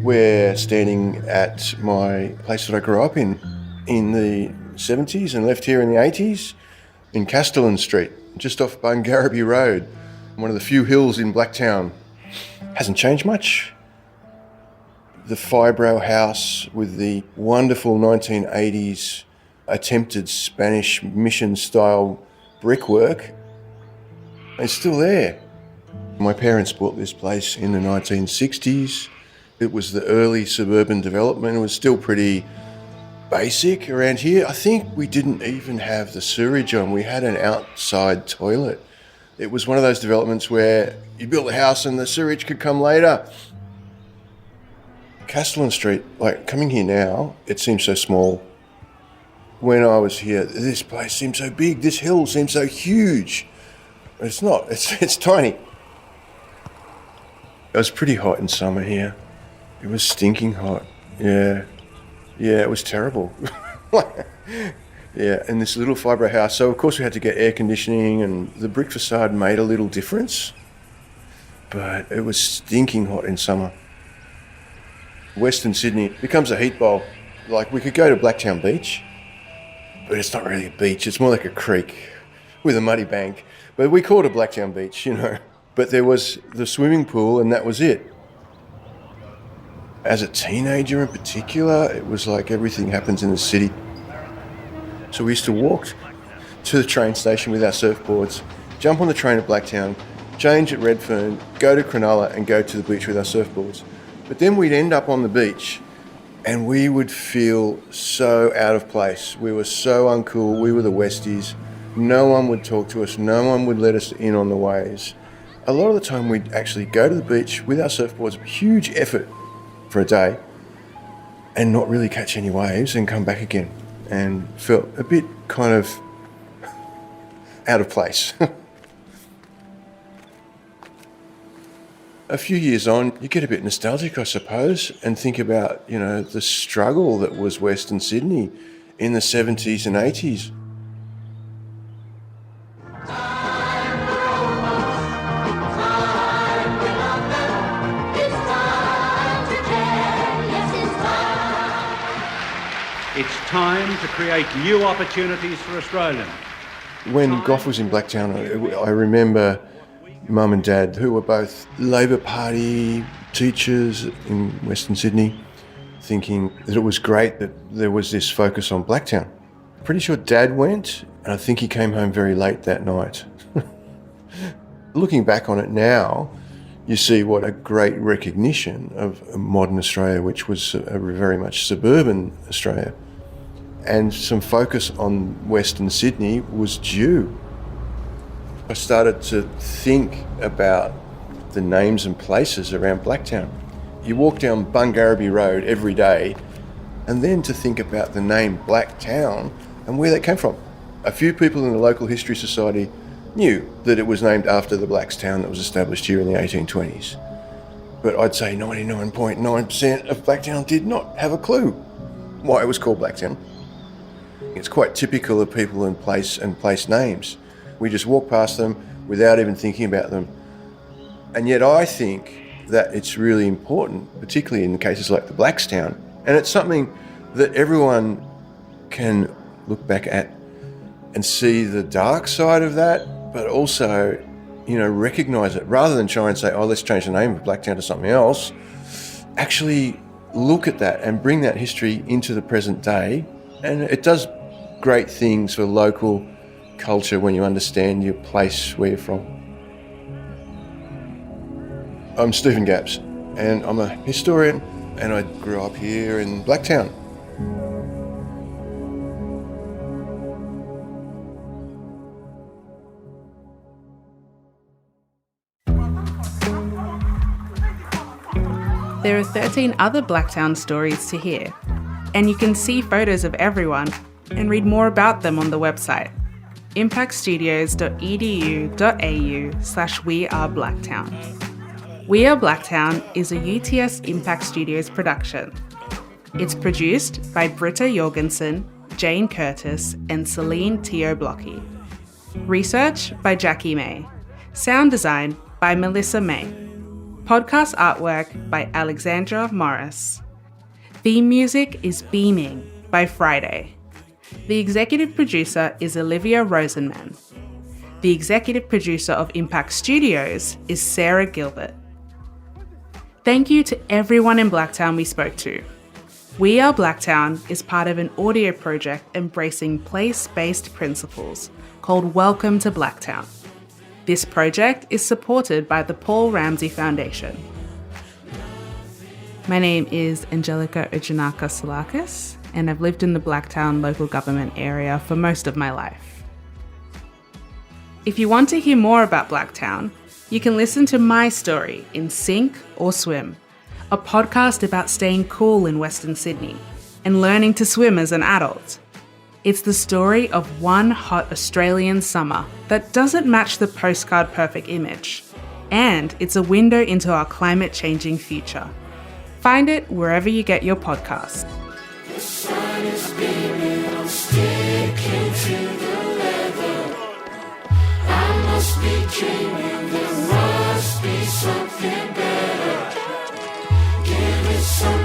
We're standing at my place that I grew up in the 70s and left here in the 80s, in Kastelan Street, just off Bungaribee Road, one of the few hills in Blacktown. Hasn't changed much. The fibro house with the wonderful 1980s attempted Spanish mission-style brickwork is still there. My parents bought this place in the 1960s. It was the early suburban development. It was still pretty basic around here. I think we didn't even have the sewerage on. We had an outside toilet. It was one of those developments where you built a house and the sewerage could come later. Kastelan Street, like coming here now, it seems so small. When I was here, this place seemed so big. This hill seemed so huge. It's not, it's tiny. It was pretty hot in summer here. It was stinking hot. Yeah, it was terrible. Yeah, in this little fibro house. So of course we had to get air conditioning, and the brick facade made a little difference, but it was stinking hot in summer. Western Sydney becomes a heat bowl. Like, we could go to Blacktown Beach, but it's not really a beach. It's more like a creek with a muddy bank. But we call it a Blacktown Beach, you know. But there was the swimming pool, and that was it. As a teenager in particular, it was like everything happens in the city. So we used to walk to the train station with our surfboards, jump on the train at Blacktown, change at Redfern, go to Cronulla and go to the beach with our surfboards. But then we'd end up on the beach and we would feel so out of place. We were so uncool. We were the Westies. No one would talk to us. No one would let us in on the waves. A lot of the time we'd actually go to the beach with our surfboards, huge effort for a day, and not really catch any waves and come back again, and felt a bit kind of out of place. A few years on, you get a bit nostalgic, I suppose, and think about, you know, the struggle that was Western Sydney in the 70s and 80s. It's time to create new opportunities for Australians. When Gough was in Blacktown, I remember Mum and Dad, who were both Labor Party teachers in Western Sydney, thinking that it was great that there was this focus on Blacktown. Pretty sure Dad went, and I think he came home very late that night. Looking back on it now, you see what a great recognition of modern Australia, which was a very much suburban Australia. And some focus on Western Sydney was due. I started to think about the names and places around Blacktown. You walk down Bungaribee Road every day, and then to think about the name Blacktown and where that came from. A few people in the local history society knew that it was named after the Blacktown that was established here in the 1820s. But I'd say 99.9% of Blacktown did not have a clue why it was called Blacktown. It's quite typical of people and place names. We just walk past them without even thinking about them. And yet I think that it's really important, particularly in cases like the Blacktown, and it's something that everyone can look back at and see the dark side of that, but also, you know, recognise it, rather than try and say, oh, let's change the name of Blacktown to something else. Actually look at that and bring that history into the present day, and it does great things for local culture when you understand your place where you're from. I'm Stephen Gapps, and I'm a historian, and I grew up here in Blacktown. There are 13 other Blacktown stories to hear, and you can see photos of everyone and read more about them on the website, impactstudios.edu.au/weareblacktown. We Are Blacktown is a UTS Impact Studios production. It's produced by Britta Jorgensen, Jane Curtis and Celine Teo-Blocky. Research by Jackie May. Sound design by Melissa May. Podcast artwork by Alexandra Morris. Theme music is Beaming by Friday. The executive producer is Olivia Rosenman. The executive producer of Impact Studios is Sarah Gilbert. Thank you to everyone in Blacktown we spoke to. We Are Blacktown is part of an audio project embracing place-based principles called Welcome to Blacktown. This project is supported by the Paul Ramsay Foundation. My name is Angelica Ujinaka Salakis, and I've lived in the Blacktown local government area for most of my life. If you want to hear more about Blacktown, you can listen to my story in Sink or Swim, a podcast about staying cool in Western Sydney and learning to swim as an adult. It's the story of one hot Australian summer that doesn't match the postcard perfect image, and it's a window into our climate-changing future. Find it wherever you get your podcasts. The sun is beaming, I'm sticking to the leather. I must be dreaming, there must be something better. Give it some